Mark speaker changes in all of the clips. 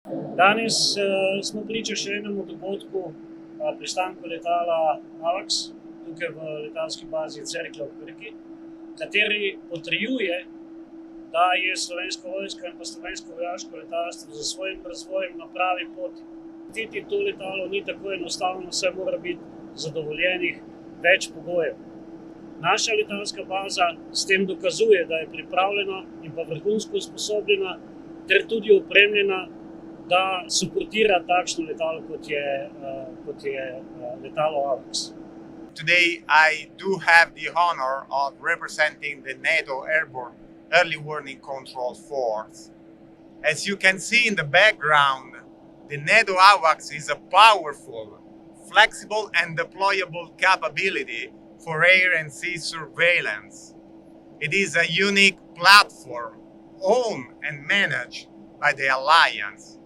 Speaker 1: Danes smo priča še enemu dogodku, pristanku letala AWACS, tukaj v letalski bazi Cerklje v Krki, kateri potrjuje, da je Slovenska vojska in pa slovensko vojaško letalstvo za svojim razvojem na pravi poti. Titi to letalo ni tako enostavno, saj mora biti zadovoljenih več pogojev. Naša letalska baza s tem dokazuje, da je pripravljena in pa vrhunsko usposobljena ter tudi opremljena, da suportira takšno letalo, kot je letalo AWACS.
Speaker 2: Today I do have the honor of representing the NATO Airborne Early Warning Control Force. As you can see in the background, the NATO AWACS is a powerful, flexible and deployable capability for air and sea surveillance. It is a unique platform owned and managed by the Alliance.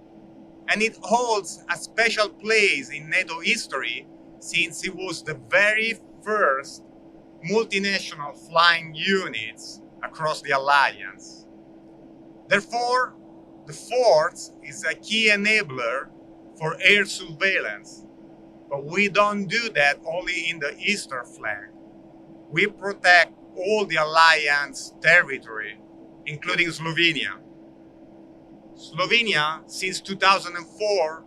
Speaker 2: And it holds a special place in NATO history since it was the very first multinational flying units across the Alliance. Therefore, the force is a key enabler for air surveillance. But we don't do that only in the eastern flank. We protect all the Alliance territory, including Slovenia. Slovenia, since 2004,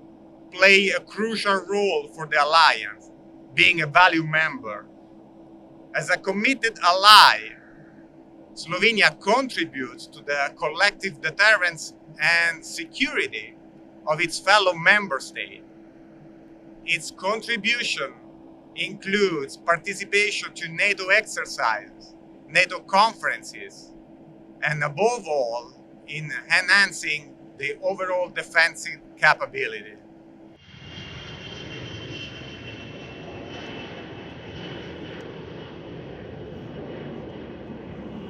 Speaker 2: play a crucial role for the Alliance, being a value member. As a committed ally, Slovenia contributes to the collective deterrence and security of its fellow member states. Its contribution includes participation to NATO exercises, NATO conferences, and above all, in enhancing the overall defensive capability.